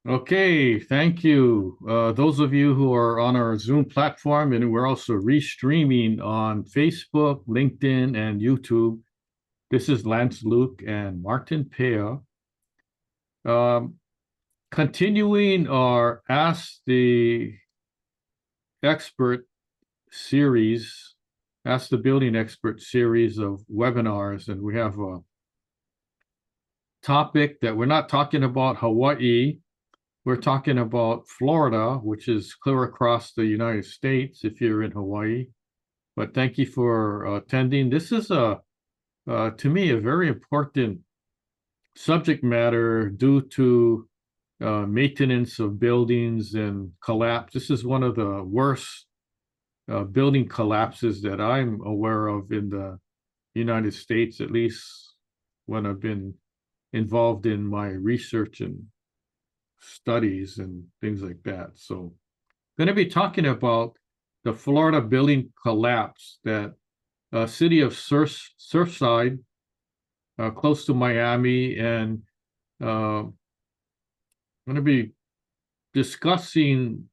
Okay, thank you. Those of you who are on our Zoom platform, and we're also restreaming on Facebook, LinkedIn, and YouTube. This is Lance Luke and Martin Pea. Um, Continuing our Ask the Expert series, Ask the Building Expert series of webinars, and we have a topic that we're not talking about Hawaii. We're talking about Florida, which is clear across the United States if you're in Hawaii. But thank you for attending. This is to me, a very important subject matter due to maintenance of buildings and collapse. This is one of the worst building collapses that I'm aware of in the United States, at least when I've been involved in my research and studies and things like that. So, going to be talking about the Florida building collapse that city of Surfside, close to Miami, and I'm going to be discussing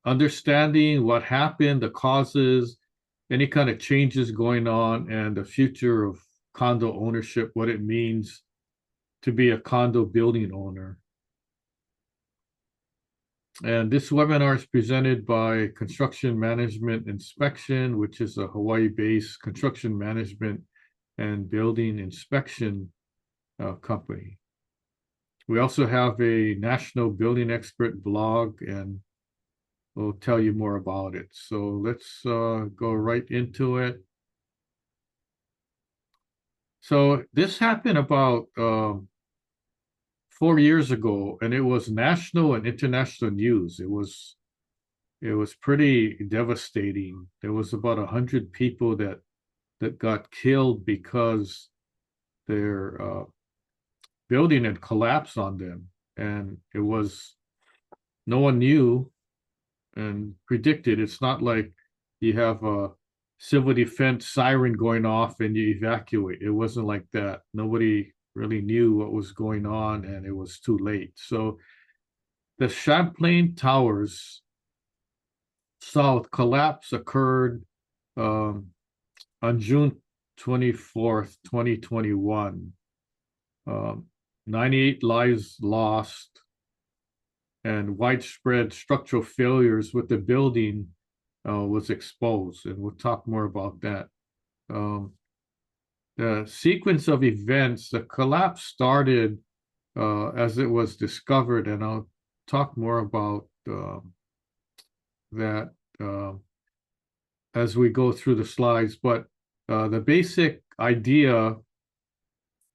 understanding what happened, the causes, any kind of changes going on, and the future of condo ownership, what it means to be a condo building owner. And this webinar is presented by Construction Management Inspection, which is a Hawaii-based construction management and building inspection company. We also have a national building expert blog, and we'll tell you more about it. So let's go right into it. So this happened about 4 years ago, and it was national and international news. It was pretty devastating. There was about 100 people that got killed because their building had collapsed on them, and it was no one knew and predicted. It's not like you have a civil defense siren going off and you evacuate. It wasn't like that. Nobody really knew what was going on, and it was too late. So the Champlain Towers South collapse occurred um, on June 24th, 2021. 98 lives lost and widespread structural failures with the building was exposed. And we'll talk more about that. The sequence of events, the collapse started as it was discovered, and I'll talk more about that as we go through the slides. But the basic idea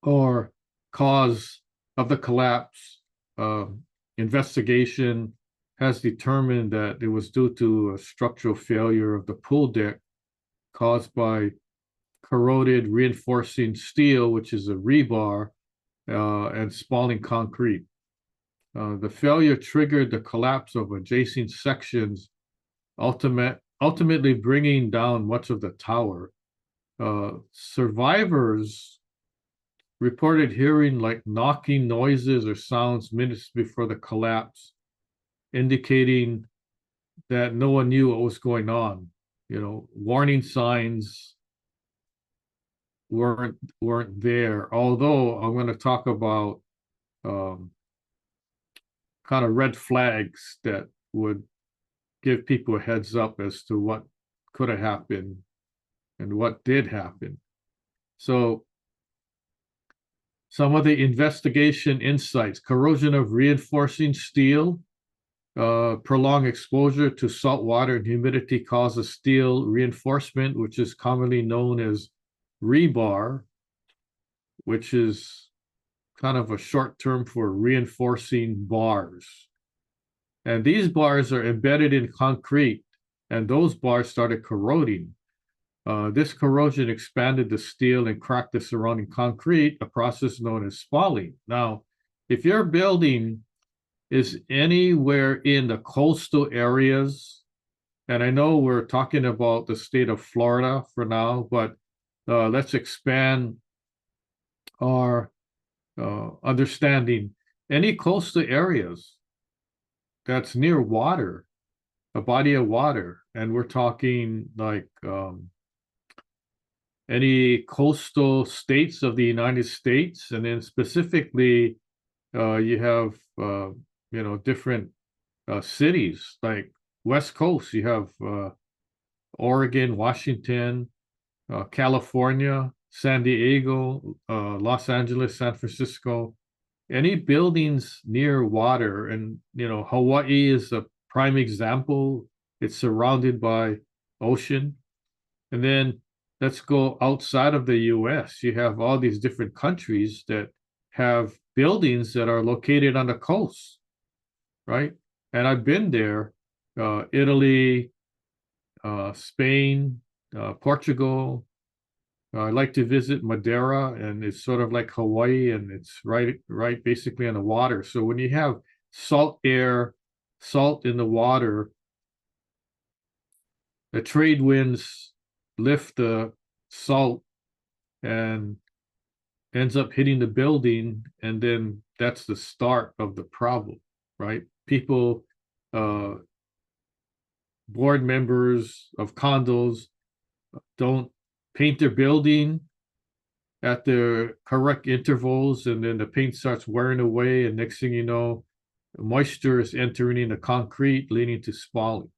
or cause of the collapse investigation has determined that it was due to a structural failure of the pool deck caused by corroded reinforcing steel, which is a rebar, and spalling concrete. The failure triggered the collapse of adjacent sections, ultimately bringing down much of the tower. Survivors reported hearing like knocking noises or sounds minutes before the collapse, indicating that no one knew what was going on. Warning signs weren't there. Although I'm going to talk about kind of red flags that would give people a heads up as to what could have happened and what did happen. So some of the investigation insights: corrosion of reinforcing steel, prolonged exposure to salt water and humidity causes steel reinforcement, which is commonly known as rebar, which is kind of a short term for reinforcing bars. And these bars are embedded in concrete, and those bars started corroding. This corrosion expanded the steel and cracked the surrounding concrete, a process known as spalling. Now, if your building is anywhere in the coastal areas, and I know we're talking about the state of Florida for now, but let's expand our understanding. Any coastal areas, that's near water, a body of water, and we're talking like any coastal states of the United States, and then specifically you have different cities like West Coast. You have Oregon, Washington, California, San Diego, Los Angeles, San Francisco. Any buildings near water, and Hawaii is a prime example. It's surrounded by ocean. And then let's go outside of the US. You have all these different countries that have buildings that are located on the coast, right? And I've been there, Italy, Spain, Portugal. I like to visit Madeira, and it's sort of like Hawaii, and it's right basically on the water. So when you have salt air, salt in the water, the trade winds lift the salt and ends up hitting the building, and then that's the start of the problem, right? People, uh, board members of condos don't paint their building at the correct intervals, and then the paint starts wearing away, and next thing you know, moisture is entering in the concrete, leading to spalling.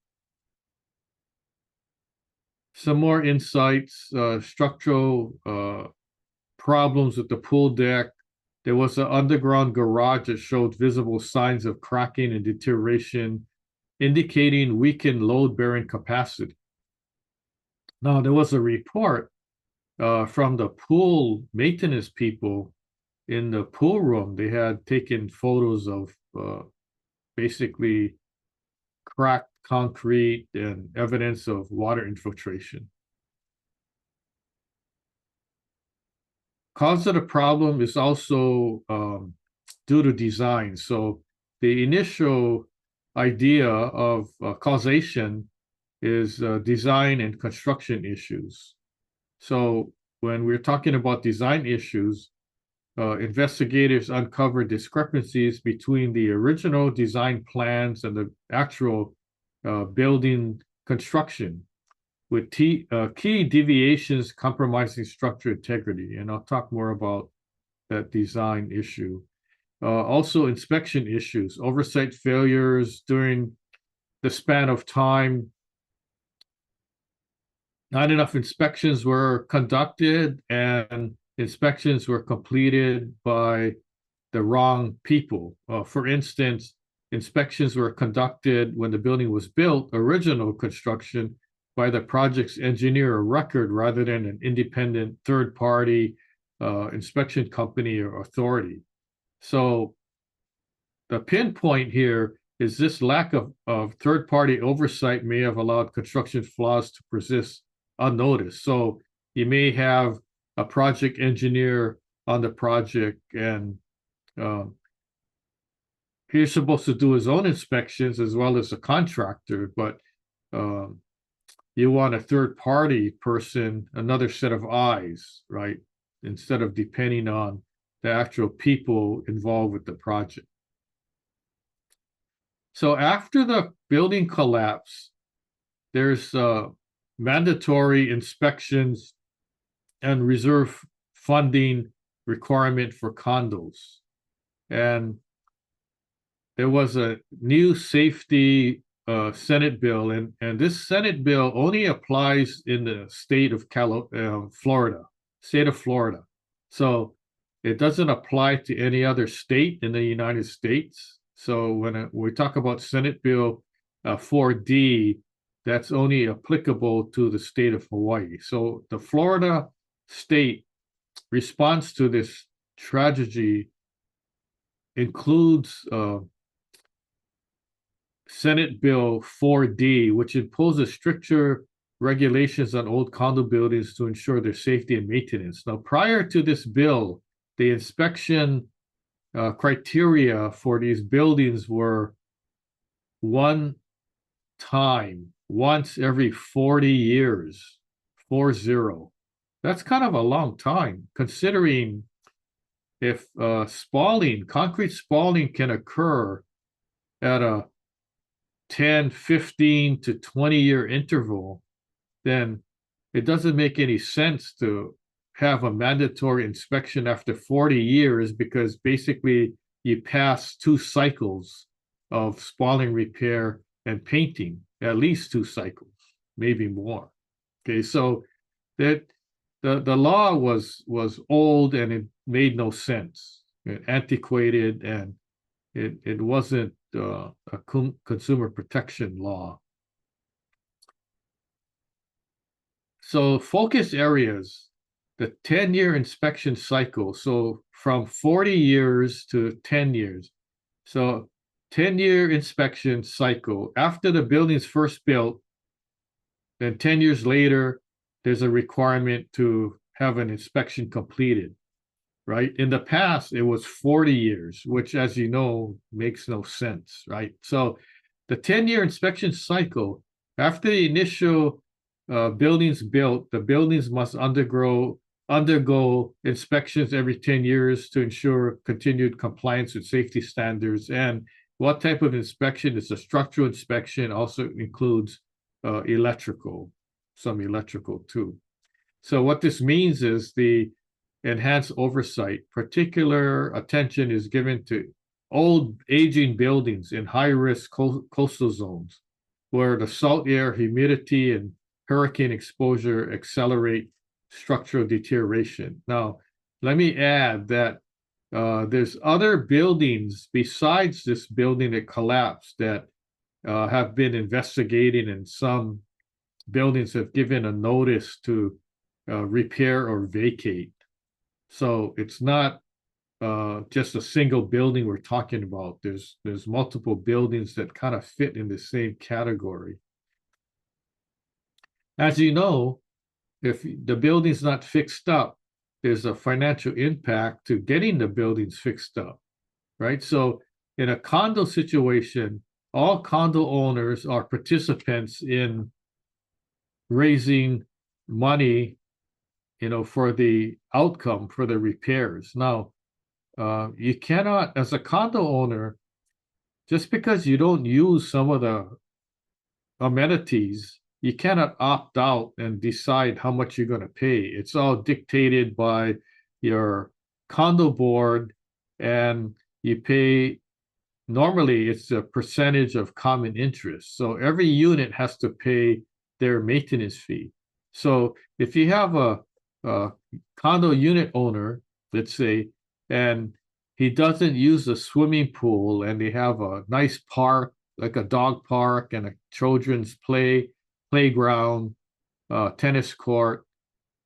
Some more insights, structural problems with the pool deck. There was an underground garage that showed visible signs of cracking and deterioration, indicating weakened load-bearing capacity. Now, there was a report from the pool maintenance people in the pool room. They had taken photos of basically cracked concrete and evidence of water infiltration. Cause of the problem is also due to design. So the initial idea of causation is design and construction issues. So when we're talking about design issues, investigators uncovered discrepancies between the original design plans and the actual building construction, with key deviations compromising structure integrity. And I'll talk more about that design issue. Also, inspection issues, oversight failures during the span of time. Not enough inspections were conducted, and inspections were completed by the wrong people. For instance, inspections were conducted when the building was built, original construction, by the project's engineer of record rather than an independent third-party inspection company or authority. So the pinpoint here is this lack of third-party oversight may have allowed construction flaws to persist unnoticed. So you may have a project engineer on the project, and he's supposed to do his own inspections as well as a contractor, but you want a third party person, another set of eyes, right? Instead of depending on the actual people involved with the project. So after the building collapse, there's mandatory inspections and reserve funding requirement for condos. And there was a new safety Senate bill, and this Senate bill only applies in the state of Florida, state of Florida. So it doesn't apply to any other state in the United States. So when we talk about Senate Bill 4D, that's only applicable to the state of Hawaii. So the Florida state response to this tragedy includes Senate Bill 4D, which imposes stricter regulations on old condo buildings to ensure their safety and maintenance. Now, prior to this bill, the inspection criteria for these buildings were one time, once every 40 years, 40. That's kind of a long time, considering if concrete spalling can occur at a 10, 15 to 20-year interval, then it doesn't make any sense to have a mandatory inspection after 40 years, because basically you pass 2 cycles of spalling repair and painting, at least 2 cycles, maybe more. Okay, so that the law was old, and it made no sense, antiquated, and it wasn't a consumer protection law. So focus areas, the 10-year inspection cycle. So from 40 years to 10 years. So 10-year inspection cycle. After the building's first built, then 10 years later, there's a requirement to have an inspection completed, right? In the past, it was 40 years, which, as you know, makes no sense, right? So the 10-year inspection cycle, after the initial buildings built, the buildings must undergo inspections every 10 years to ensure continued compliance with safety standards. And what type of inspection? It's a structural inspection, also includes some electrical too. So what this means is the enhanced oversight. Particular attention is given to old aging buildings in high-risk coastal zones, where the salt air, humidity, and hurricane exposure accelerate structural deterioration. Now, let me add that there's other buildings besides this building that collapsed that have been investigated, and some buildings have given a notice to repair or vacate. So it's not just a single building we're talking about. There's multiple buildings that kind of fit in the same category. As you know, if the building's not fixed up, there's a financial impact to getting the buildings fixed up, right? So in a condo situation, all condo owners are participants in raising money, for the outcome, for the repairs. Now, you cannot, as a condo owner, just because you don't use some of the amenities, you cannot opt out and decide how much you're going to pay. It's all dictated by your condo board, and you pay, normally it's a percentage of common interest. So every unit has to pay their maintenance fee. So if you have a condo unit owner, let's say, and he doesn't use a swimming pool, and they have a nice park, like a dog park and a children's playground, tennis court,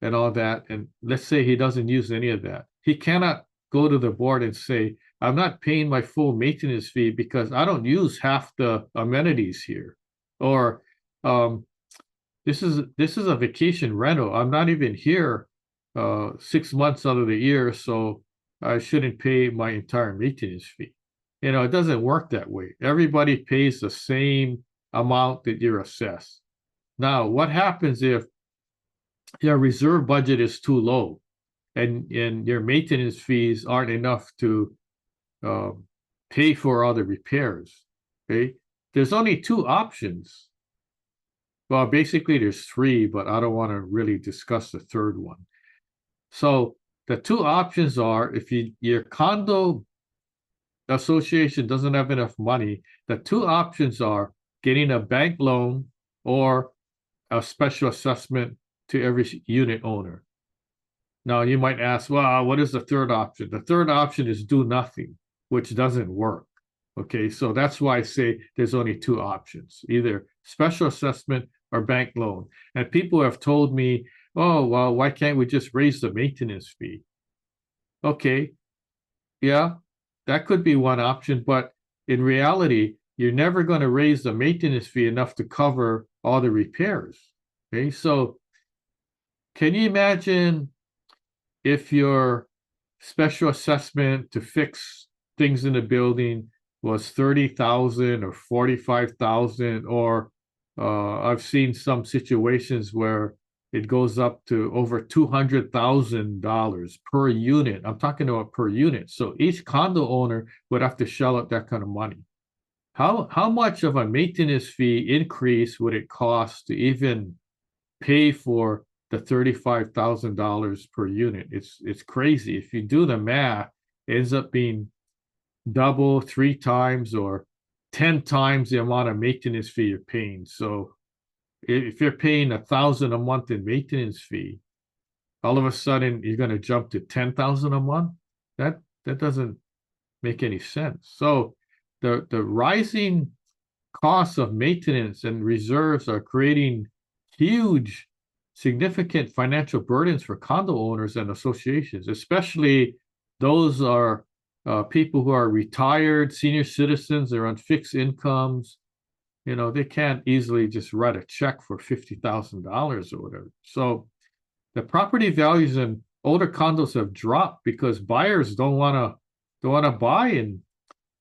and all that, and let's say he doesn't use any of that, he cannot go to the board and say, I'm not paying my full maintenance fee because I don't use half the amenities here. Or this is a vacation rental. I'm not even here 6 months out of the year, so I shouldn't pay my entire maintenance fee. It doesn't work that way. Everybody pays the same amount that you're assessed. Now, what happens if your reserve budget is too low, and your maintenance fees aren't enough to pay for all the repairs? Okay, there's only 2 options. Well, basically there's 3, but I don't want to really discuss the third one. So the 2 options are, if your condo association doesn't have enough money, the 2 options are getting a bank loan or a special assessment to every unit owner. Now you might ask, well, what is the third option? The third option is do nothing, which doesn't work. Okay, so that's why I say there's only 2 options, either special assessment or bank loan. And people have told me, oh, well, why can't we just raise the maintenance fee? Okay, yeah, that could be one option, but in reality, you're never going to raise the maintenance fee enough to cover all the repairs. Okay, so can you imagine if your special assessment to fix things in the building was 30,000 or 45,000, or I've seen some situations where it goes up to over $200,000 per unit. I'm talking about per unit. So each condo owner would have to shell out that kind of money. how much of a maintenance fee increase would it cost to even pay for the $35,000 per unit? It's crazy. If you do the math, it ends up being double, three times, or 10 times the amount of maintenance fee you're paying. So if you're paying $1,000 a month in maintenance fee, all of a sudden you're going to jump to 10,000 a month. That doesn't make any sense. So the rising costs of maintenance and reserves are creating huge, significant financial burdens for condo owners and associations, especially those are people who are retired, senior citizens, they're on fixed incomes. You know, they can't easily just write a check for $50,000 or whatever. So the property values in older condos have dropped because buyers don't want to buy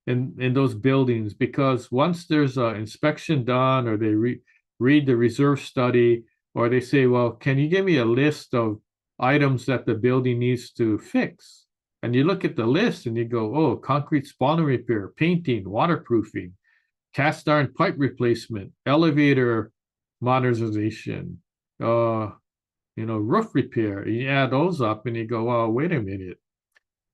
in those buildings, because once there's an inspection done, or they read the reserve study, or they say, well, can you give me a list of items that the building needs to fix? And you look at the list and you go, oh, concrete spalling repair, painting, waterproofing, cast iron pipe replacement, elevator modernization, roof repair. You add those up and you go, oh, wait a minute,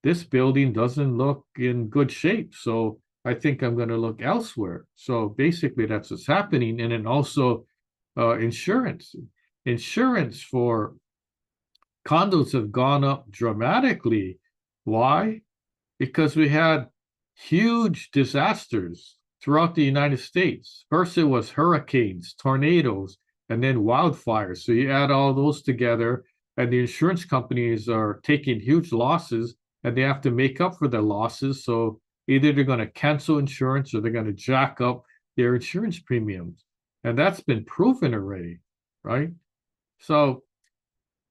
this building doesn't look in good shape. So I think I'm going to look elsewhere. So basically, that's what's happening. And then also insurance. Insurance for condos have gone up dramatically. Why? Because we had huge disasters throughout the United States. First, it was hurricanes, tornadoes, and then wildfires. So you add all those together, and the insurance companies are taking huge losses, and they have to make up for their losses. So either they're going to cancel insurance or they're going to jack up their insurance premiums. And that's been proven already, right? So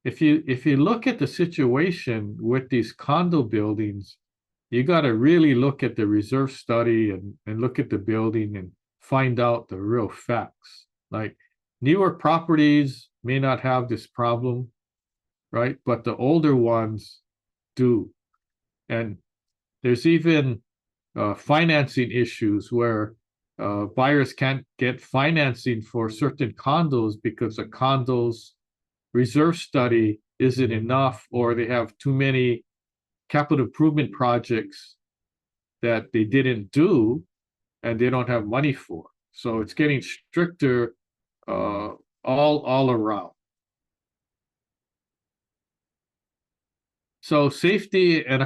if you look at the situation with these condo buildings, you got to really look at the reserve study and look at the building and find out the real facts. Like, newer properties may not have this problem, right? But the older ones do. And there's even financing issues where buyers can't get financing for certain condos because the condo's reserve study isn't enough, or they have too many capital improvement projects that they didn't do and they don't have money for. So it's getting stricter all around. So safety and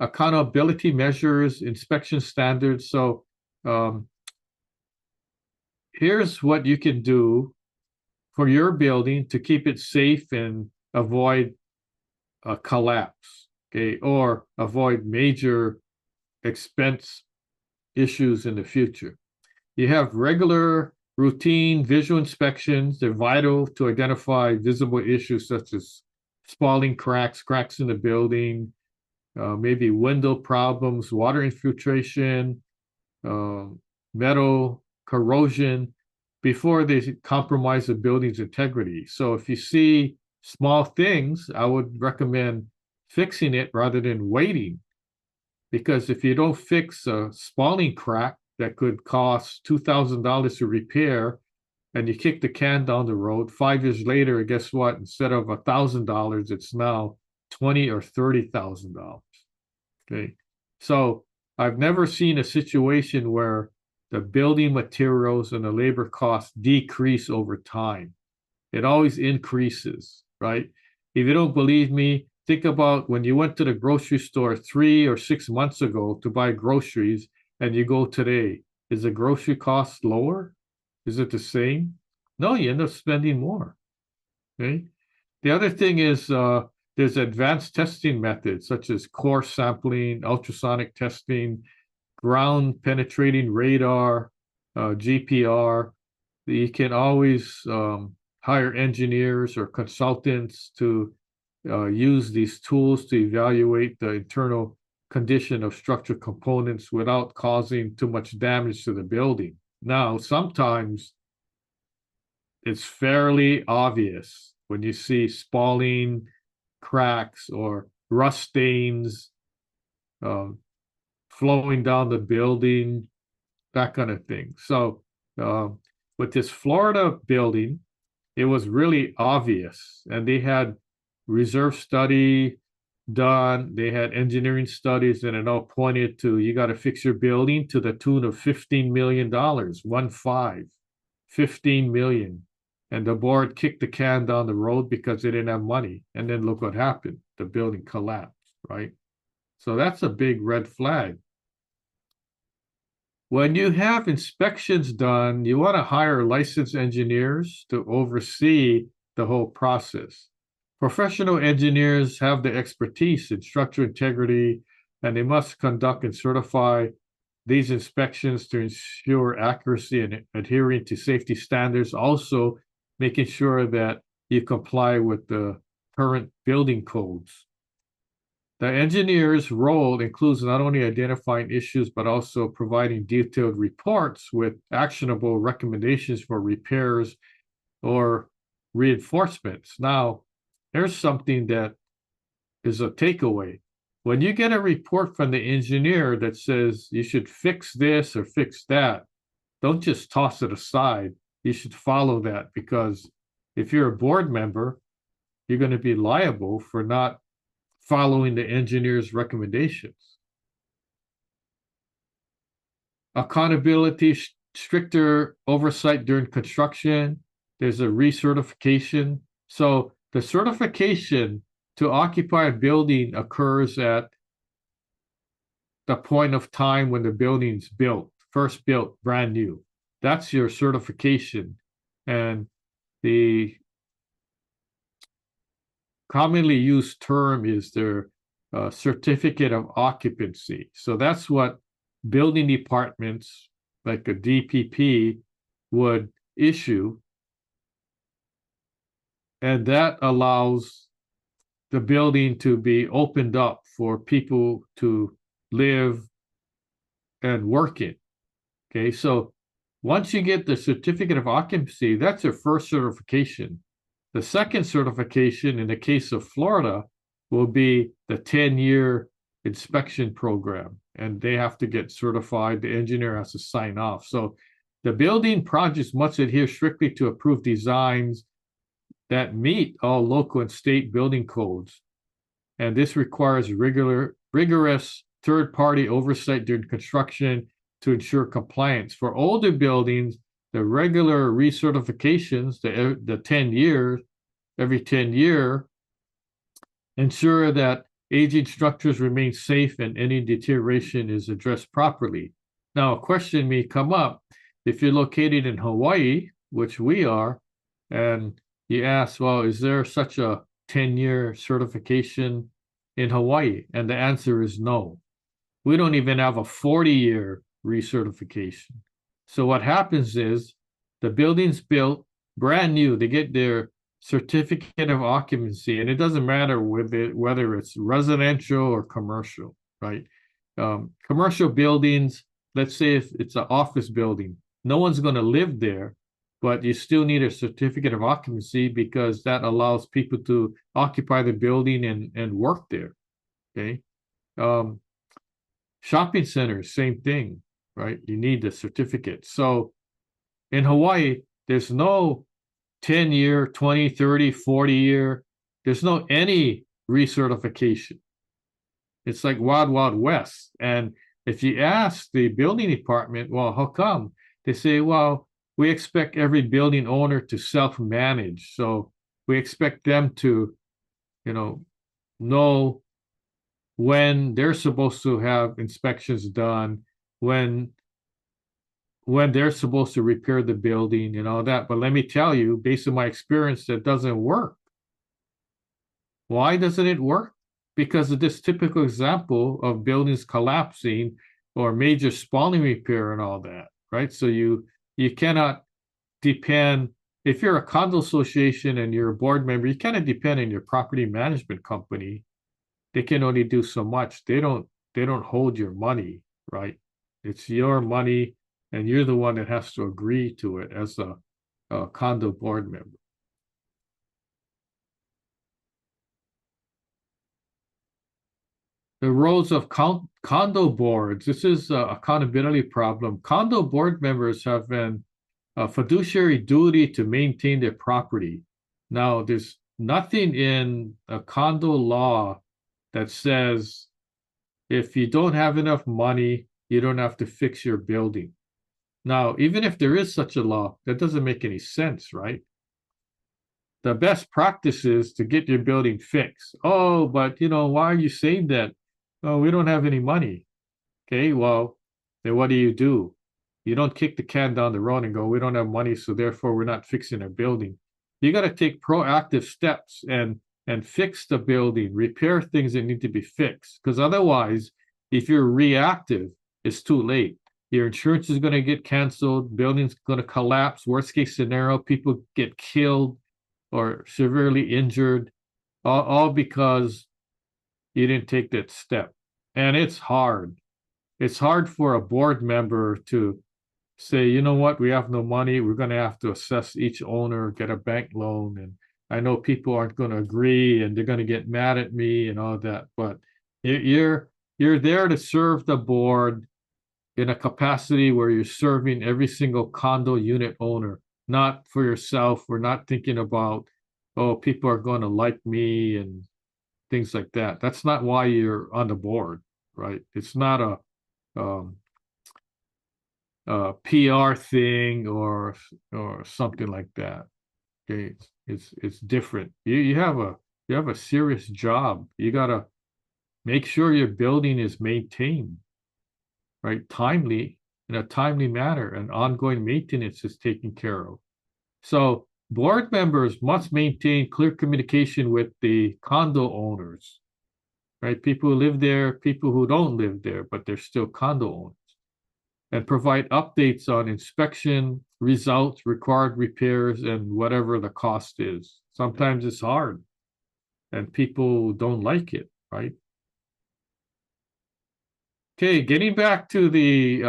accountability measures, inspection standards. So um, here's what you can do for your building to keep it safe and avoid a collapse, okay, or avoid major expense issues in the future. You have regular, routine visual inspections. They're vital to identify visible issues such as spalling cracks, cracks in the building, maybe window problems, water infiltration, uh, metal corrosion, before they compromise the building's integrity. So if you see small things, I would recommend fixing it rather than waiting. Because if you don't fix a spalling crack that could cost $2,000 to repair, and you kick the can down the road, 5 years later, guess what? Instead of $1,000, it's now $20,000 or $30,000. Okay. So I've never seen a situation where the building materials and the labor costs decrease over time. It always increases, right? If you don't believe me, think about when you went to the grocery store 3 or 6 months ago to buy groceries, and you go today. Is the grocery cost lower? Is it the same? No, you end up spending more. Okay. The other thing is there's advanced testing methods such as core sampling, ultrasonic testing, ground penetrating radar, GPR. You can always hire engineers or consultants to use these tools to evaluate the internal condition of structural components without causing too much damage to the building. Now, sometimes it's fairly obvious when you see spalling, cracks, or rust stains flowing down the building. that kind of thing. So uh, with this Florida building, it was really obvious, and they had reserve study done. They had engineering studies, and it all pointed to you got to fix your building to the tune of $15 million, 15 million. And the board kicked the can down the road because they didn't have money. And then look what happened. The building collapsed, right? So that's a big red flag. When you have inspections done, you want to hire licensed engineers to oversee the whole process. Professional engineers have the expertise in structural integrity, and they must conduct and certify these inspections to ensure accuracy and adhering to safety standards, also making sure that you comply with the current building codes. The engineer's role includes not only identifying issues, but also providing detailed reports with actionable recommendations for repairs or reinforcements. Now, here's something that is a takeaway. When you get a report from the engineer that says you should fix this or fix that, don't just toss it aside. You should follow that, because if you're a board member, you're going to be liable for not following the engineer's recommendations. Accountability, stricter oversight during construction. There's a recertification. So the certification to occupy a building occurs at the point of time when the building's built, first built, brand new. That's your certification. And the commonly used term is their certificate of occupancy. So that's what building departments like a DPP would issue. And that allows the building to be opened up for people to live and work in. Okay, so once you get the certificate of occupancy, that's your first certification. The second certification in the case of Florida will be the 10-year inspection program, and they have to get certified. The engineer has to sign off. So the building projects must adhere strictly to approved designs that meet all local and state building codes. And this requires rigorous third-party oversight during construction to ensure compliance. For older buildings, the regular recertifications, the 10 years, every 10 year, ensure that aging structures remain safe and any deterioration is addressed properly. Now, a question may come up if you're located in Hawaii, which we are, and you ask, well, is there such a 10-year certification in Hawaii? And the answer is no. We don't even have a 40-year recertification. So what happens is the building's built brand new. They get their certificate of occupancy, and it doesnn't matter whether it's residential or commercial, right? Commercial buildings, let's say if it's an office building, no one's going to live there, but you still need a certificate of occupancy because that allows people to occupy the building and work there, okay? Shopping centers, same thing, right? You need the certificate. So in Hawaii, there's no 10-year, 20, 30, 40-year. There's no any recertification. It's like Wild Wild West. And if you ask the building department, well, how come? They say, well, we expect every building owner to self-manage. So we expect them to, know when they're supposed to have inspections done, when they're supposed to repair the building and all that. But let me tell you, based on my experience, that doesn't work. Why doesn't it work? Because of this typical example of buildings collapsing or major spalling repair and all that, right? So you cannot depend, if you're a condo association and you're a board member, you cannot depend on your property management company. They can only do so much. They don't hold your money, right? It's your money, and you're the one that has to agree to it as a condo board member. The roles of condo boards. This is a accountability problem. Condo board members have a fiduciary duty to maintain their property. Now, there's nothing in a condo law that says if you don't have enough money, you don't have to fix your building. Now, even if there is such a law, that doesn't make any sense, right? The best practice is to get your building fixed. Oh, but why are you saying that? Oh, we don't have any money. Okay, well, then what do? You don't kick the can down the road and go, we don't have money, so therefore we're not fixing our building. You got to take proactive steps and fix the building, repair things that need to be fixed. Because otherwise, if you're reactive, it's too late. Your insurance is going to get canceled, building's going to collapse. Worst case scenario, people get killed or severely injured, all because you didn't take that step. And it's hard. It's hard for a board member to say, you know what, we have no money. We're going to have to assess each owner, get a bank loan. And I know people aren't going to agree and they're going to get mad at me and all that. But you're there to serve the board in a capacity where you're serving every single condo unit owner, not for yourself. We're not thinking about, oh, people are going to like me and things like that. That's not why you're on the board, right? It's not um, a PR thing or something like that. Okay, it's different. You have a serious job. You gotta make sure your building is maintained, right? Timely in a timely manner, and ongoing maintenance is taken care of. So board members must maintain clear communication with the condo owners, right? People who live there, people who don't live there, but they're still condo owners, and provide updates on inspection results, required repairs, and whatever the cost is. Sometimes it's hard and people don't like it, right? Okay, getting back to the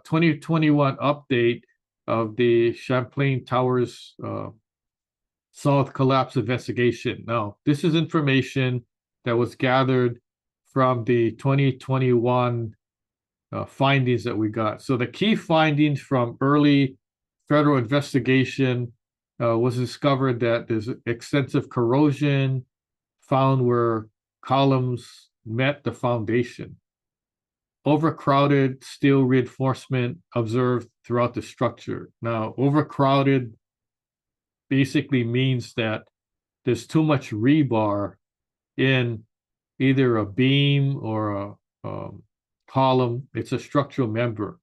2021 update of the Champlain Towers South collapse investigation. Now, this is information that was gathered from the 2021 findings that we got. So the key findings from early federal investigation was discovered that there's extensive corrosion found where columns met the foundation. Overcrowded steel reinforcement observed throughout the structure. Now, overcrowded basically means that there's too much rebar in either a beam or a column. It's a structural member.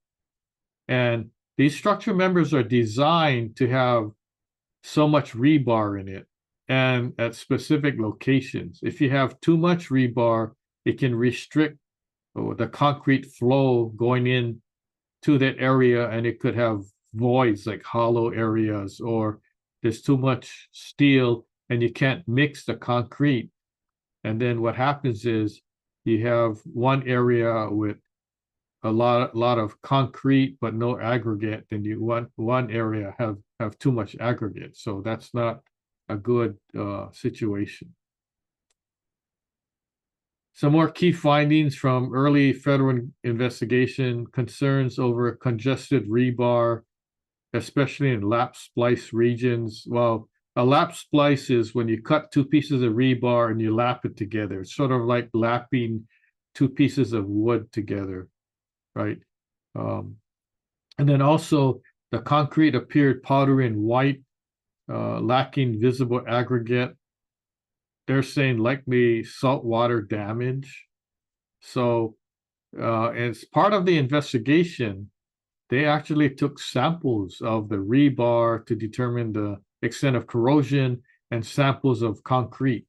And these structural members are designed to have so much rebar in it and at specific locations. If you have too much rebar, it can restrict the concrete flow going in to that area, and it could have voids like hollow areas, or there's too much steel and you can't mix the concrete. And then what happens is you have one area with a lot of concrete but no aggregate, then you want one area have too much aggregate. So that's not a good situation. Some more key findings from early federal investigation: concerns over congested rebar, especially in lap splice regions. Well, a lap splice is when you cut two pieces of rebar and you lap it together. It's sort of like lapping two pieces of wood together, right? And then also the concrete appeared powdery and white, lacking visible aggregate. They're saying likely saltwater damage. So as part of the investigation, they actually took samples of the rebar to determine the extent of corrosion and samples of concrete.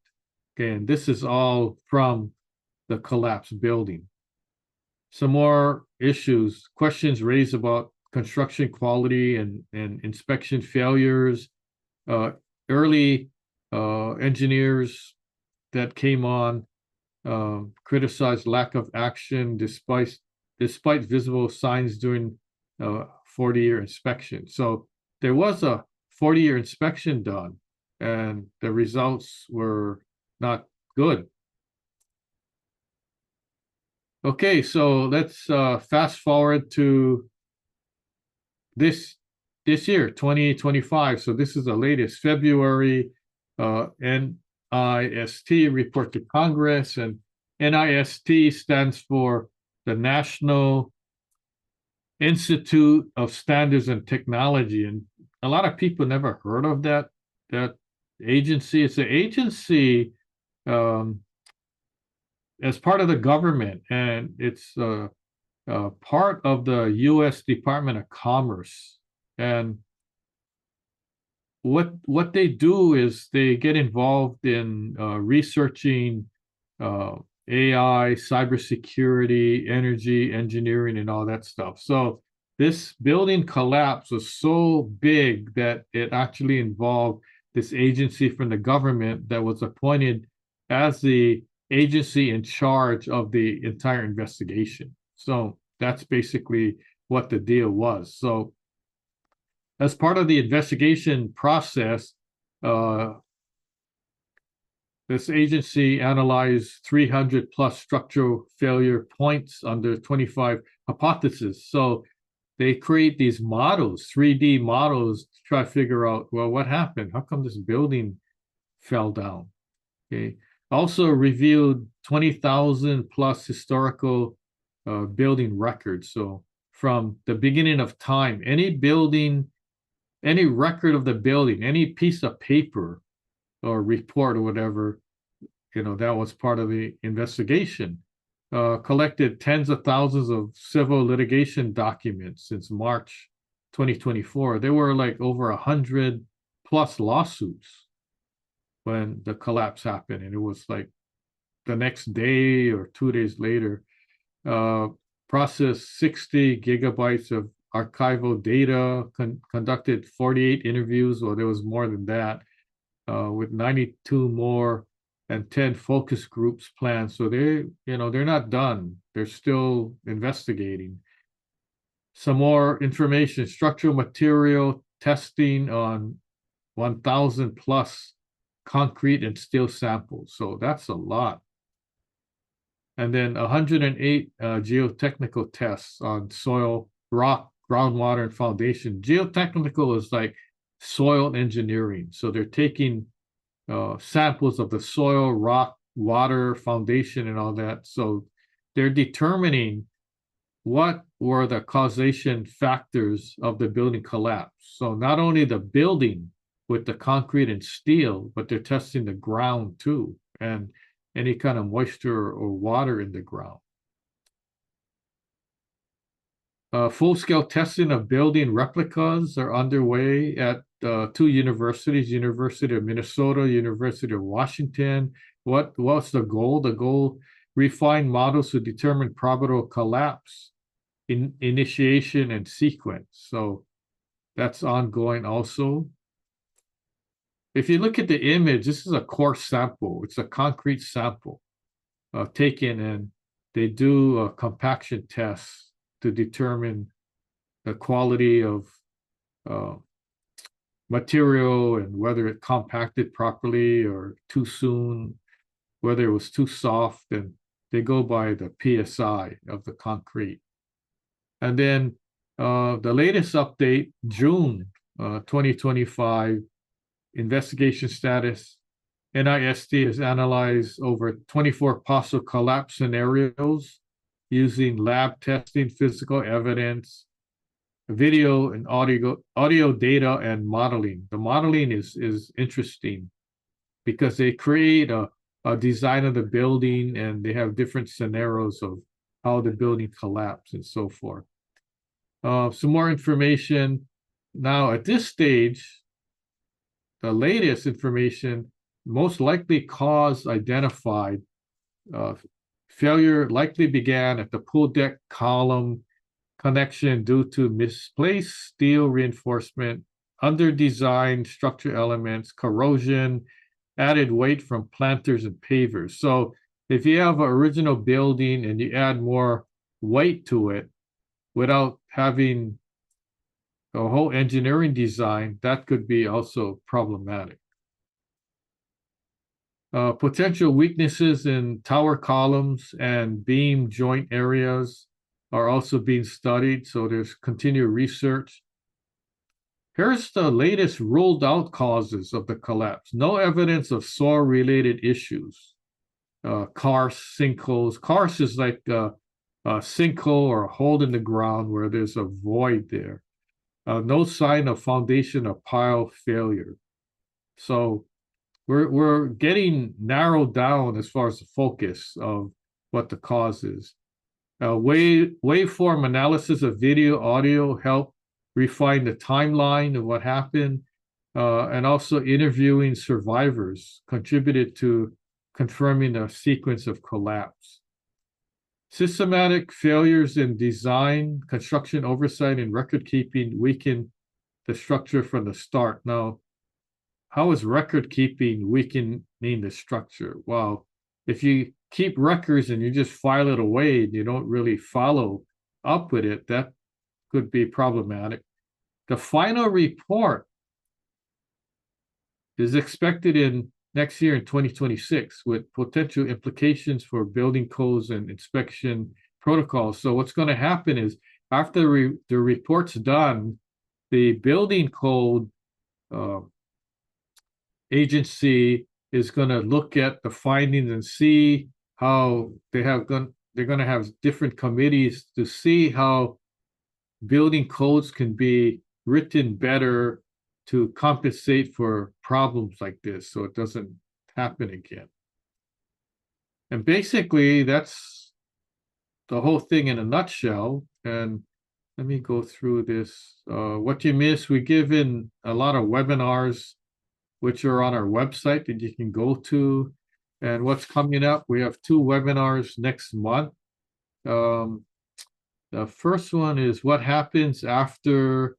Okay, and this is all from the collapsed building. Some more issues, questions raised about construction quality and inspection failures. Early engineers that came on criticized lack of action despite visible signs during 40-year inspection. So there was a 40-year inspection done, and the results were not good. Okay, so let's fast forward to this this year, 2025. So this is the latest February NIST report to Congress, and NIST stands for the National Institute of Standards and Technology. And a lot of people never heard of that agency. It's an agency um, as part of the government, and it's part of the U.S. Department of Commerce. And what they do is they get involved in researching uh, AI, cybersecurity, energy, engineering, and all that stuff. So this building collapse was so big that it actually involved this agency from the government that was appointed as the agency in charge of the entire investigation. So that's basically what the deal was. So as part of the investigation process, uh, this agency analyzed 300 plus structural failure points under 25 hypotheses. So they create these models, 3D models, to try to figure out, well, what happened? How come this building fell down? Okay. Also reviewed 20,000 plus historical building records. So from the beginning of time, any building, any record of the building, any piece of paper or report or whatever, that was part of the investigation. Collected tens of thousands of civil litigation documents since March 2024. There were like over 100 plus lawsuits when the collapse happened, and it was like the next day or 2 days later. Uh, Processed 60 gigabytes of archival data, conducted 48 interviews, or there was more than that, with 92 more and 10 focus groups planned. So they're not done. They're still investigating. Some more information, structural material testing on 1,000 plus concrete and steel samples. So that's a lot. And then 108 geotechnical tests on soil, rock, groundwater, and foundation. Geotechnical is like soil engineering. So they're taking samples of the soil, rock, water, foundation, and all that. So they're determining what were the causation factors of the building collapse. So not only the building with the concrete and steel, but they're testing the ground too, and any kind of moisture or water in the ground. Full-scale testing of building replicas are underway at two universities, University of Minnesota, University of Washington. What's the goal? The goal, refine models to determine probable collapse, initiation, and sequence. So that's ongoing also. If you look at the image, this is a core sample. It's a concrete sample taken, and they do a compaction test to determine the quality of material and whether it compacted properly or too soon, whether it was too soft, and they go by the PSI of the concrete. And then the latest update, June 2025, investigation status. NIST has analyzed over 24 possible collapse scenarios using lab testing, physical evidence, video and audio data, and modeling. The modeling is interesting because they create a design of the building, and they have different scenarios of how the building collapsed and so forth. Some more information. Now, at this stage, the latest information, most likely cause identified. Failure likely began at the pool deck column connection due to misplaced steel reinforcement, under-designed structure elements, corrosion, added weight from planters and pavers. So if you have an original building and you add more weight to it without having a whole engineering design, that could be also problematic. Potential weaknesses in tower columns and beam joint areas are also being studied, so there's continued research. Here's the latest ruled out causes of the collapse. No evidence of soil-related issues. Karst, sinkholes. Karst is like a sinkhole or a hole in the ground where there's a void there. No sign of foundation or pile failure. So we're getting narrowed down as far as the focus of what the cause is. Waveform analysis of video, audio help refine the timeline of what happened, and also interviewing survivors contributed to confirming the sequence of collapse. Systematic failures in design, construction oversight, and record keeping weaken the structure from the start. Now, how is record keeping weakening the structure? Well, if you keep records and you just file it away and you don't really follow up with it, that could be problematic. The final report is expected in next year in 2026 with potential implications for building codes and inspection protocols. So what's going to happen is after the report's done, the building code agency is going to look at the findings and see how they're going to have different committees to see how building codes can be written better to compensate for problems like this so it doesn't happen again. And basically, that's the whole thing in a nutshell. And let me go through this. What you missed, we give in a lot of webinars, which are on our website that you can go to. And what's coming up, we have 2 webinars next month. The first one is what happens after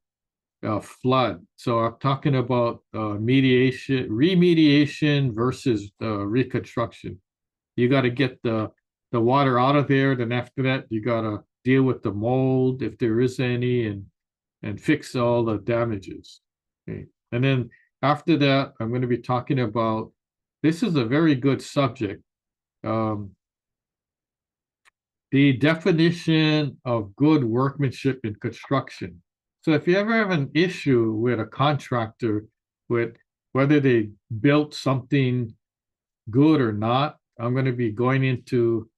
a flood. So I'm talking about remediation versus reconstruction. You got to get the water out of there. Then after that, you got to deal with the mold if there is any, and fix all the damages. Okay, and then after that, I'm going to be talking about, this is a very good subject, the definition of good workmanship in construction. So if you ever have an issue with a contractor with whether they built something good or not, I'm going to be going into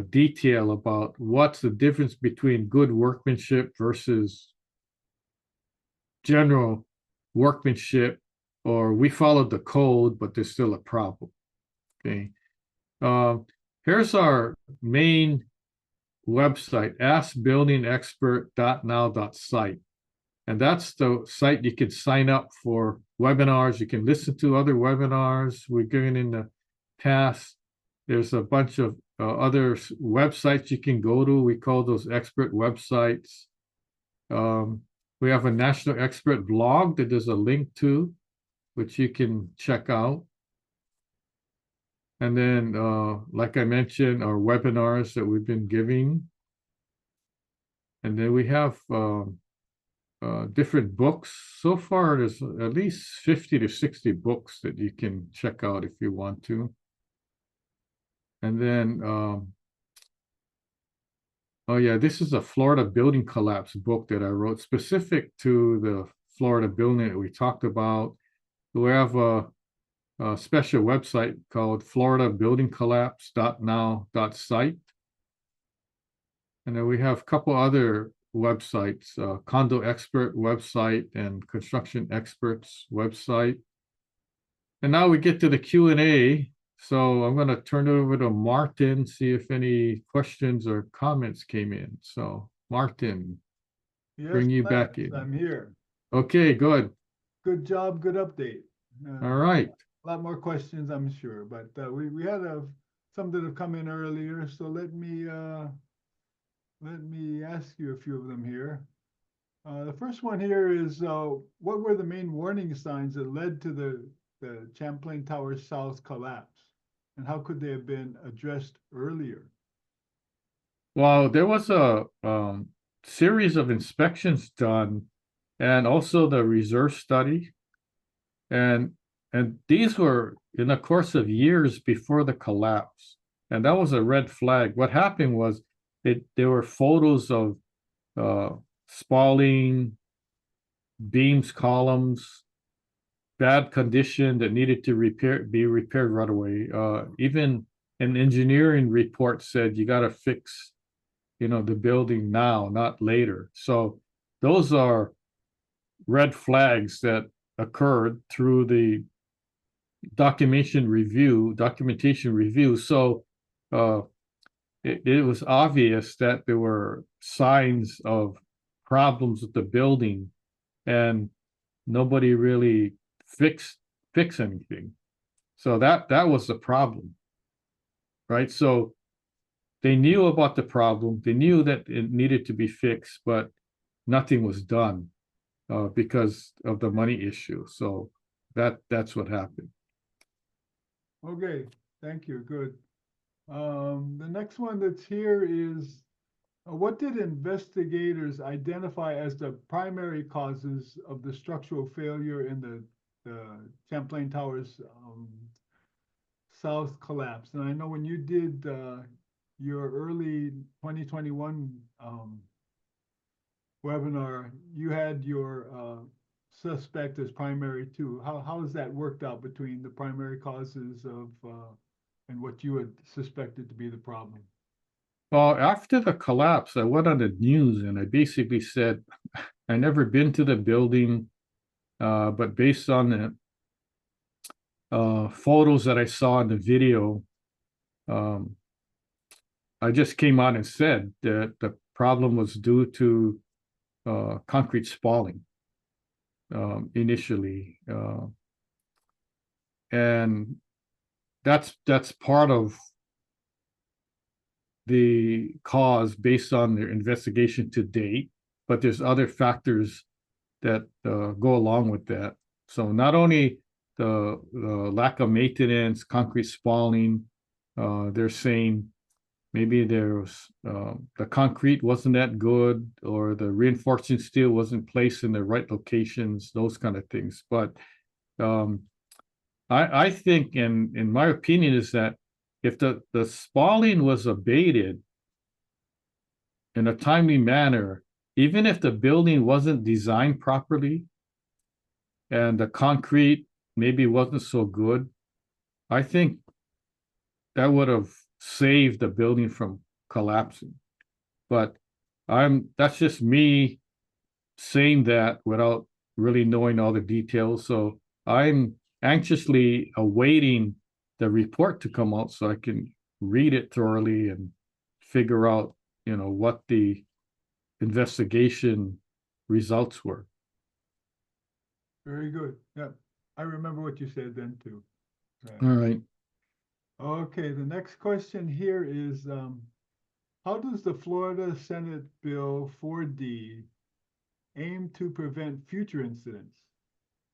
detail about what's the difference between good workmanship versus general workmanship, or we followed the code, but there's still a problem. Okay. Here's our main website, askbuildingexpert.now.site. And that's the site you can sign up for webinars. You can listen to other webinars we've given in the past. There's a bunch of other websites you can go to. We call those expert websites. We have a National Expert blog that there's a link to, which you can check out. And then, like I mentioned, our webinars that we've been giving. And then we have different books. So far, there's at least 50 to 60 books that you can check out if you want to. And then, oh yeah, this is a Florida building collapse book that I wrote specific to the Florida building that we talked about. We have a special website called floridabuildingcollapse.now.site. And then we have a couple other websites, Condo Expert website and Construction Experts website. And now we get to the Q&A. So I'm going to turn it over to Martin, see if any questions or comments came in. So Martin, Yes, bring you Lance, back in. I'm here. Okay, good. Good job, good update. All right. A lot more questions, I'm sure, but we had some that have come in earlier, so let me ask you a few of them here. The first one here is what were the main warning signs that led to the Champlain Tower South collapse, and how could they have been addressed earlier? Well, there was a series of inspections done, and also the reserve study, and these were in the course of years before the collapse. And that was a red flag. What happened was there were photos of spalling, beams, columns, bad condition that needed to be repaired right away. Even an engineering report said you got to fix, the building now, not later. So those are red flags that occurred through the documentation review. So it was obvious that there were signs of problems with the building, and nobody really fix anything. So that was the problem, right? So they knew about the problem. They knew that it needed to be fixed, but nothing was done because of the money issue. So that's what happened. Okay, thank you. Good. The next one that's here is what did investigators identify as the primary causes of the structural failure in the Champlain Towers south collapse? And I know when you did your early 2021 webinar, you had your suspect as primary too. How has that worked out between the primary causes of and what you had suspected to be the problem? Well, after the collapse, I went on the news and I basically said, I never been to the building, but based on the photos that I saw in the video, I just came out and said that the problem was due to concrete spalling initially, and that's part of the cause based on their investigation to date. But there's other factors that go along with that. So not only the lack of maintenance, concrete spalling, they're saying maybe there was the concrete wasn't that good, or the reinforcing steel wasn't placed in the right locations, those kind of things. But I think, in my opinion, is that if the spalling was abated in a timely manner, even if the building wasn't designed properly and the concrete maybe wasn't so good, I think that would have saved the building from collapsing. But that's just me saying that without really knowing all the details. So I'm anxiously awaiting the report to come out so I can read it thoroughly and figure out, what the investigation results were. Very good. Yeah, I remember what you said then too. All right. Okay, the next question here is how does the Florida Senate Bill 4D aim to prevent future incidents?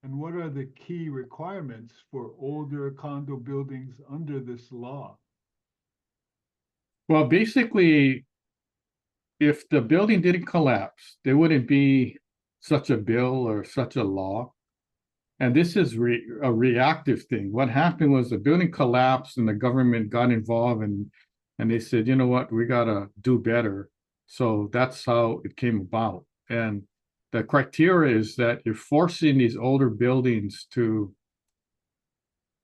And what are the key requirements for older condo buildings under this law? Well, basically, if the building didn't collapse, there wouldn't be such a bill or such a law. And this is a reactive thing. What happened was the building collapsed and the government got involved, and they said, you know what, we got to do better. So that's how it came about. And the criteria is that you're forcing these older buildings to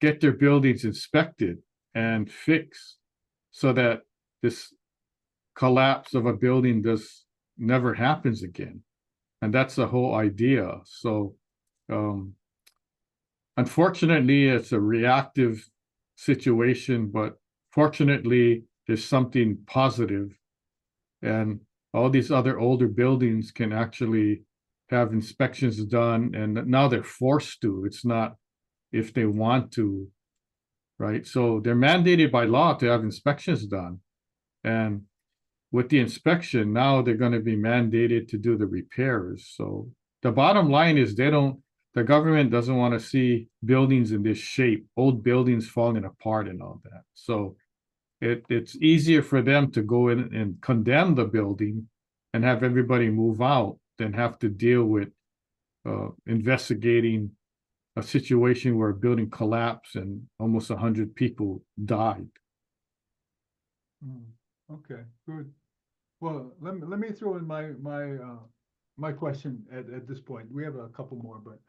get their buildings inspected and fixed so that this collapse of a building never happens again. And that's the whole idea. So unfortunately, it's a reactive situation, but fortunately, there's something positive, and all these other older buildings can actually have inspections done, and now they're forced to. It's not if they want to, right? So they're mandated by law to have inspections done, and with the inspection, now they're going to be mandated to do the repairs. So the bottom line is the government doesn't want to see buildings in this shape, old buildings falling apart and all that. So it's easier for them to go in and condemn the building and have everybody move out than have to deal with investigating a situation where a building collapsed and almost 100 people died. Okay, good. Well, let me throw in my question at this point. We have a couple more, but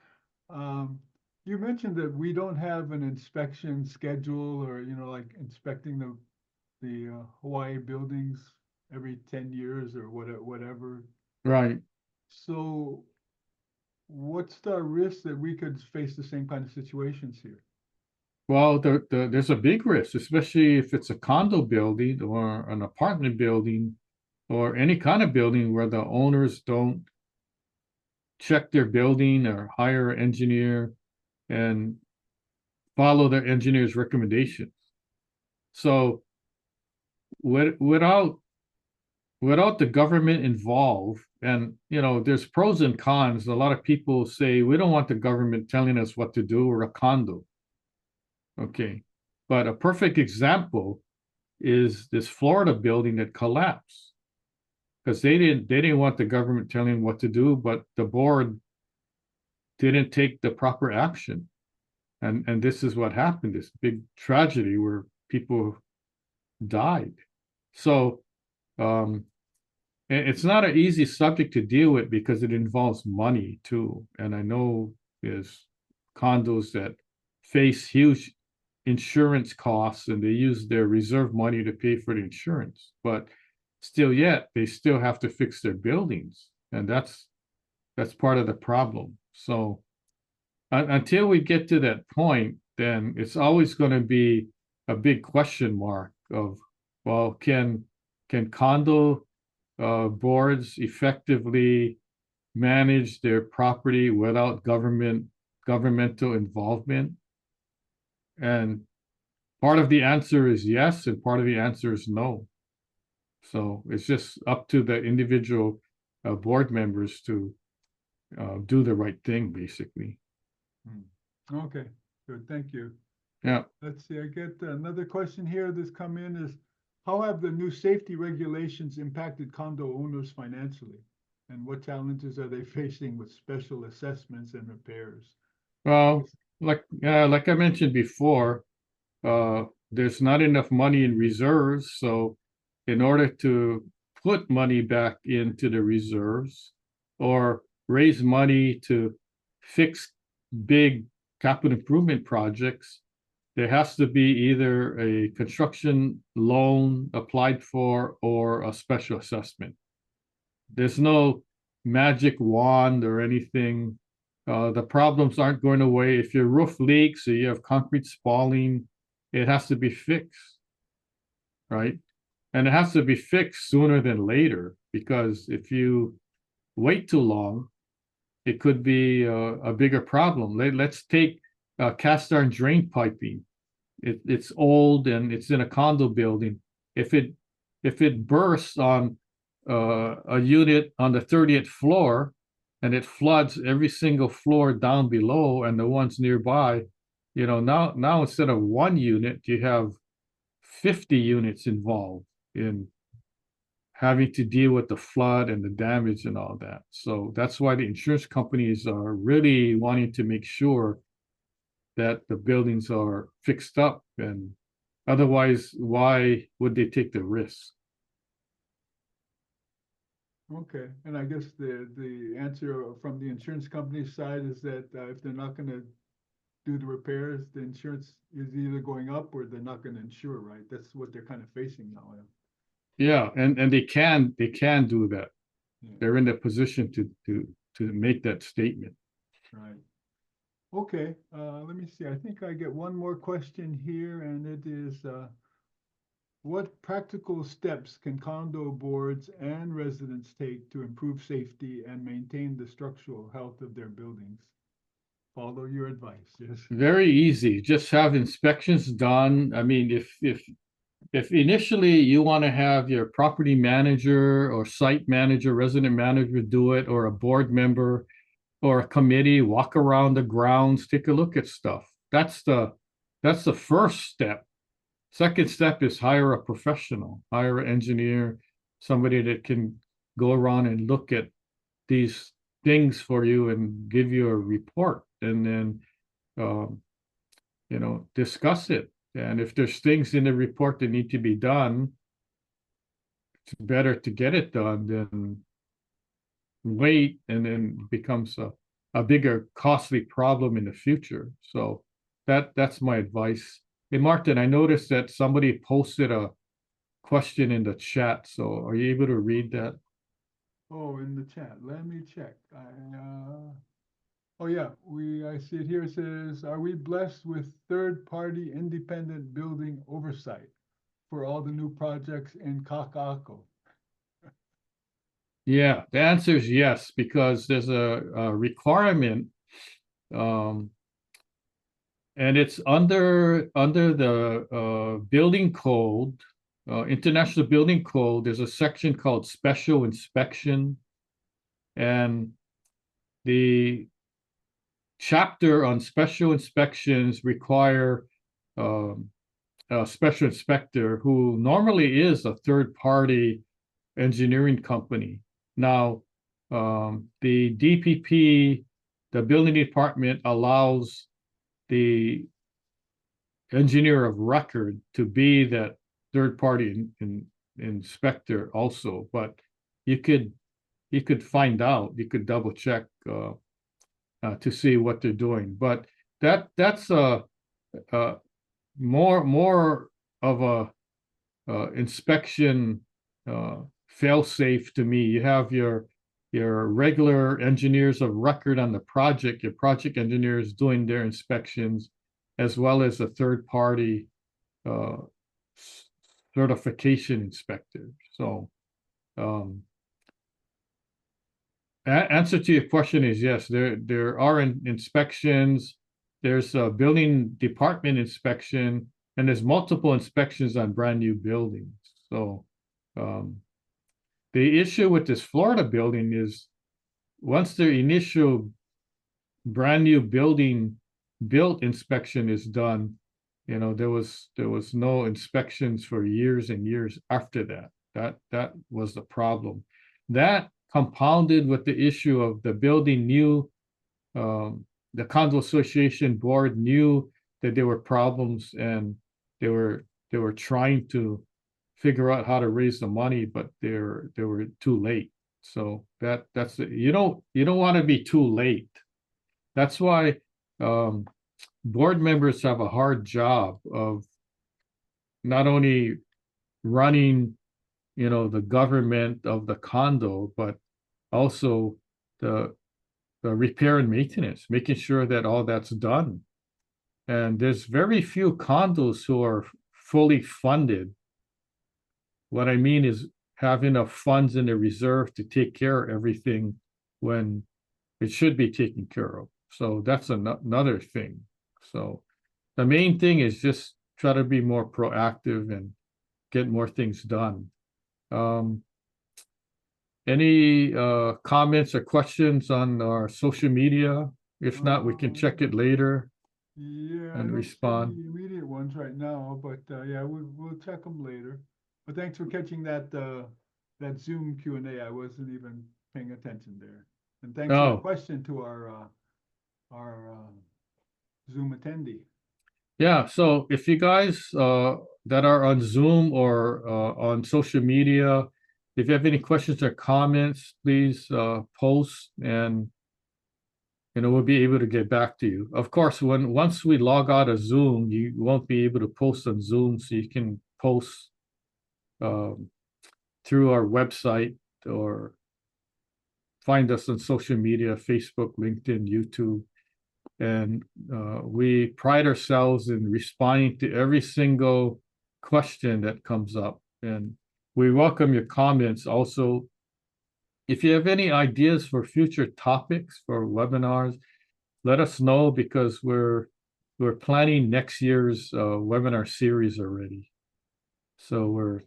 you mentioned that we don't have an inspection schedule, or like inspecting the Hawaii buildings every 10 years or whatever. Right. So what's the risk that we could face the same kind of situations here? Well, there's a big risk, especially if it's a condo building or an apartment building or any kind of building where the owners don't check their building or hire an engineer and follow their engineer's recommendations. So without the government involved, and there's pros and cons. A lot of people say we don't want the government telling us what to do. We're a condo. Okay. But a perfect example is this Florida building that collapsed because they didn't want the government telling them what to do, but the board didn't take the proper action. And this is what happened, this big tragedy where people died. So it's not an easy subject to deal with because it involves money too. And I know there's condos that face huge insurance costs and they use their reserve money to pay for the insurance, but still yet they still have to fix their buildings. And that's part of the problem. So until we get to that point, then it's always going to be a big question mark of, well, can condo boards effectively manage their property without governmental involvement? And part of the answer is yes, and part of the answer is no. So it's just up to the individual board members to do the right thing, basically. Okay, good, thank you. Yeah. Let's see, I get another question here that's come in is, how have the new safety regulations impacted condo owners financially? And what challenges are they facing with special assessments and repairs? Well, like I mentioned before, there's not enough money in reserves. So in order to put money back into the reserves or raise money to fix big capital improvement projects, there has to be either a construction loan applied for or a special assessment. There's no magic wand or anything. The problems aren't going away. If your roof leaks or you have concrete spalling, it has to be fixed, right? And it has to be fixed sooner than later, because if you wait too long, it could be a bigger problem. Let's take cast iron drain piping. It's old and it's in a condo building. If it bursts on a unit on the 30th floor and it floods every single floor down below and the ones nearby, now instead of one unit, you have 50 units involved in having to deal with the flood and the damage and all that. So that's why the insurance companies are really wanting to make sure that the buildings are fixed up, and otherwise, why would they take the risk? Okay, and I guess the answer from the insurance company's side is that if they're not going to do the repairs, the insurance is either going up or they're not going to insure, right? That's what they're kind of facing now. Yeah, and they can do that. Yeah. They're in the position to make that statement. Right. Okay, let me see. I think I get one more question here, and it is, what practical steps can condo boards and residents take to improve safety and maintain the structural health of their buildings? Follow your advice, yes. Very easy. Just have inspections done. I mean, if initially you want to have your property manager or site manager, resident manager do it, or a board member or a committee walk around the grounds, take a look at stuff. That's the first step. Second step is hire a professional, hire an engineer, somebody that can go around and look at these things for you and give you a report. And then third step is discuss it. And if there's things in the report that need to be done, it's better to get it done than wait and then becomes a bigger costly problem in the future. So that's my advice. Hey, Martin, I noticed that somebody posted a question in the chat. So are you able to read that? Oh, in the chat. Let me check. Oh yeah, I see it here. It says, "Are we blessed with third-party independent building oversight for all the new projects in Kakako?" Yeah, the answer is yes, because there's a requirement, um, and it's under the building code, International Building Code. There's a section called Special Inspection, and the chapter on special inspections require um, a special inspector who normally is a third-party engineering company. Now, the DPP, the building department, allows the engineer of record to be that third-party inspector also, but you could find out, you could double check to see what they're doing. But that's a more of a inspection fail-safe to me. You have your regular engineers of record on the project, your project engineers doing their inspections, as well as a third-party uh, certification inspector. So answer to your question is yes, there are inspections. There's a building department inspection, and there's multiple inspections on brand new buildings. So the issue with this Florida building is once the initial brand new building built inspection is done, there was no inspections for years and years after that. That was the problem. That compounded with the issue of the building knew, the condo association board knew that there were problems, and they were trying to figure out how to raise the money, but they were too late. So that's you don't want to be too late. That's why board members have a hard job of not only running, the government of the condo, but also the repair and maintenance, making sure that all that's done. And there's very few condos who are fully funded. What I mean is have enough funds in the reserve to take care of everything when it should be taken care of. So that's another thing. So the main thing is just try to be more proactive and get more things done. Any comments or questions on our social media? If not, we can check it later Yeah, I and don't see respond. any immediate ones right now, but yeah, we'll check them later. But thanks for catching that Zoom Q&A. I wasn't even paying attention there. And thanks for the Oh, question to our Zoom attendee. yeah. So if you guys that are on Zoom or on social media, if you have any questions or comments, please post, and we'll be able to get back to you. Of course, once we log out of Zoom, you won't be able to post on Zoom, so you can post through our website or find us on social media, Facebook, LinkedIn, YouTube. And we pride ourselves in responding to every single question that comes up. And we welcome your comments. Also, if you have any ideas for future topics for webinars, let us know, because we're planning next year's webinar series already. So we're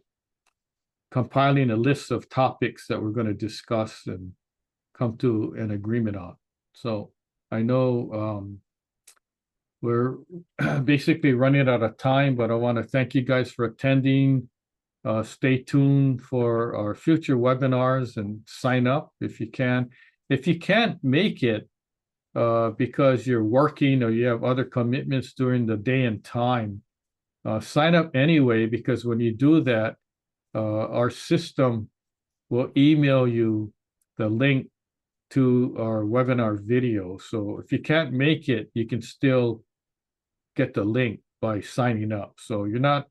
compiling a list of topics that we're going to discuss and come to an agreement on. So I know we're basically running out of time, but I want to thank you guys for attending. Stay tuned for our future webinars and sign up if you can. If you can't make it, because you're working or you have other commitments during the day and time. Sign up anyway, because when you do that, our system will email you the link to our webinar video. So if you can't make it, you can still get the link by signing up. So you're not,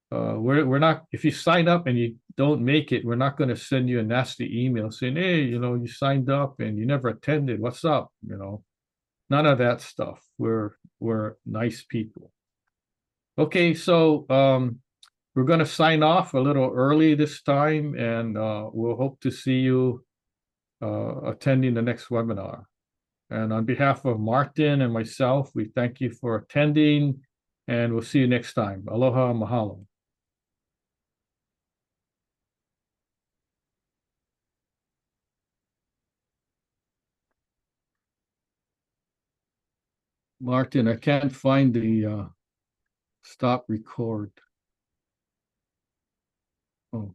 we're not, if you sign up and you don't make it, we're not going to send you a nasty email saying, hey, you signed up and you never attended. What's up? None of that stuff. We're nice people. Okay, so we're going to sign off a little early this time, and we'll hope to see you attending the next webinar. And on behalf of Martin and myself, we thank you for attending, and we'll see you next time. Aloha, mahalo. Martin, I can't find the stop record.